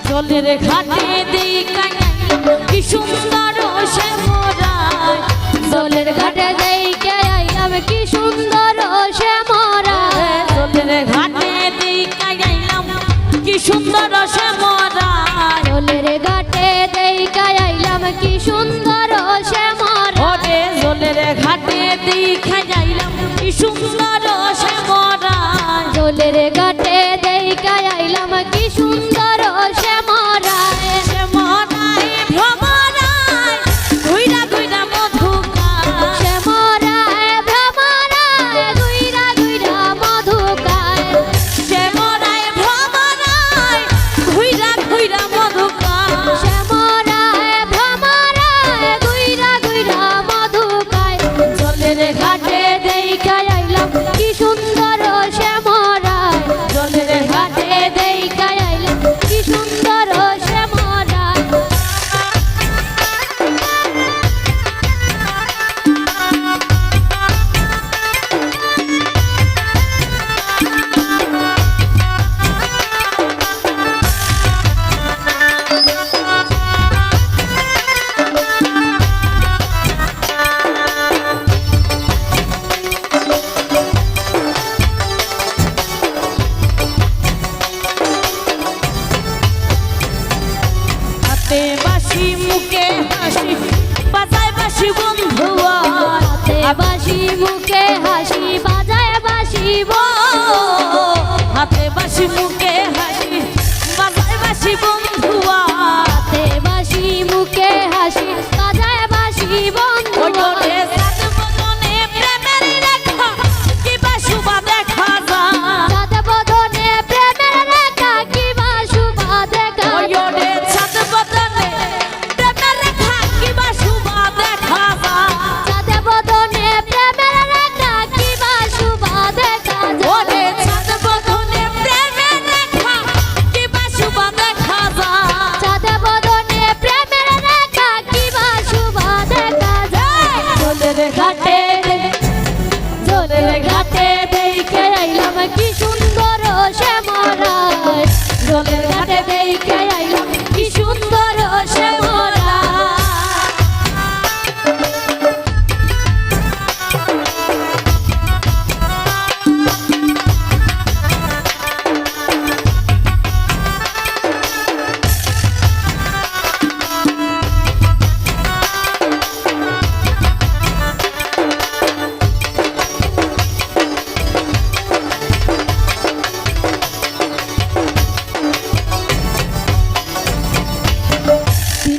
জলের ঘাটে দেই কানাইলাম কি সুন্দর শ্যামরায়, জলের ঘাটে দেই কানাইলাম কি সুন্দর শ্যামরায়, জলের ঘাটে দেই কানাইলাম কি সুন্দর শ্যামরায়, জলের ঘাটে দেই কানাইলাম কি সুন্দর শ্যামরায়, ওরে জলের ঘাটে দেই কানাইলাম কি সুন্দর শ্যামরায়, জলের ঘাটে দেই কানাইলাম কি সুন্দর শ্যামরায়, শ্যামরায় ভ্রমরায় ঘুইরা ঘুইরা মধু খায়, শ্যামরায় ভ্রমরায় ঘুইরা ঘুইরা মধু খায়, শ্যামরায় ভ্রমরায় ঘুইরা ঘুইরা মধু খায়, শ্যামরায় ভ্রমরায় ঘুইরা ঘুইরা মধু খায়, জলের ঘাটে দেই কানাইলাম কি সুন্দর শ্যামরায়, জলের ঘাটে দেই কানাইলাম কি সুন্দর শ্যামরায়, হাতে বাঁশি মুখে হাসি বাজায় বাঁশি বন্ধুয়া, হাতে বাঁশি মুখে হাসি বাজায় বাঁশি হাতে বাঁশি মুখে হাসি বাজায় বাঁশি বন্ধুয়া, হাতে বাঁশি মুখে হাসি বাজায় বাঁশি বন্ধু, ওরে সাত বদনে প্রেমের রেখা কি বাসুবা দেখা যায়, সাত বদনে প্রেমের রেখা কি বাসুবা দেখা যায়, ওরে সাত বদনে প্রেমের রেখা কি বাসুবা দেখা যায়, সাত বদনে প্রেমের রেখা কি বাসুবা দেখা যায়, ওরে সাত বদনে প্রেমের রেখা কি বাসুবা দেখা যায়, সাত বদনে প্রেমের রেখা কি বাসুবা দেখা যায়, জলের ঘাটে জলের ঘাটে দেখে আইলাম কি সুন্দর শ্যামরায়, জলের ঘাটে দেখে আইলাম কি সুন্দর শ্যামরায়,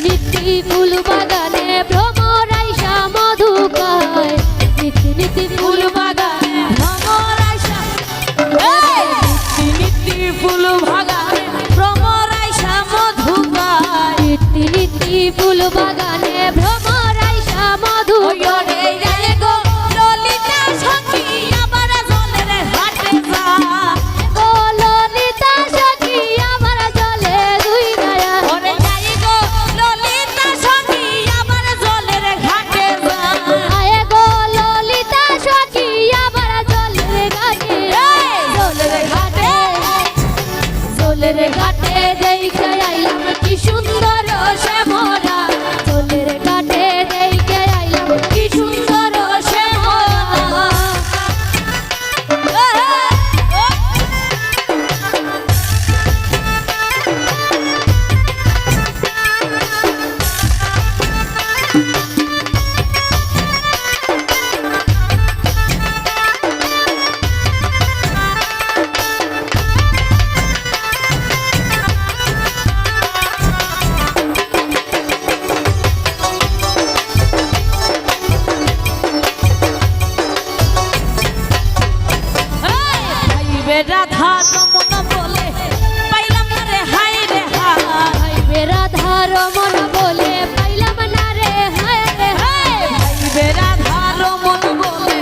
নীতি ফুল বাগানে ভ্রমরাইসা মধু খায়, নীতি ফুল বাগানে ভ্রমর আইসা নিতি ফুল ভাগানে ভ্রমর আইসা মধু গায়, নীতি ফুল বাগানে ভ্রমরাইসা মধু ওরে যায় গো ললিতা সখী আবার জলের ঘাটে যায়, ও ললিতা সখী আমার জলে দুই গায়া, ওরে যায় গো ললিতা সখী আবার জলের ঘাটে যায়, আয়ে গো ললিতা সখী আমার জলের ঘাটে, জলের ঘাটে জলের ঘাটে দেখে আইলাম কি সুন্দর শ্যামরা, জলের ঘাটে দেখে আইলাম কি সুন্দর শ্যামরা, রাধা রমন বলে পাইলাম না রে হাই রে হাই, রাধা রমন বলে পাইলাম না রে হায় রে হায়, রাধা রমন বলে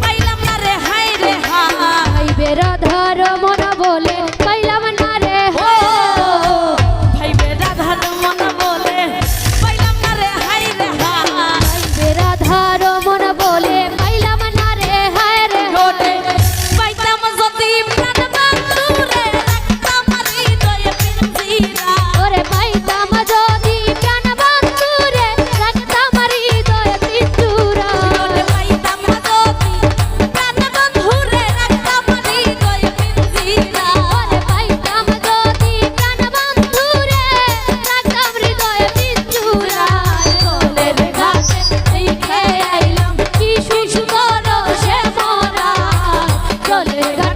পাইলাম না রে হাই রে হাই, রাধা রমন বলে পাইলাম না রে ও ভাই রাধা রমন বলে পাইলাম না রে হাই রে হাই, রাধা রমন বলে পাইলাম না রে হায় রে ওরে পাইতাম চলে গেল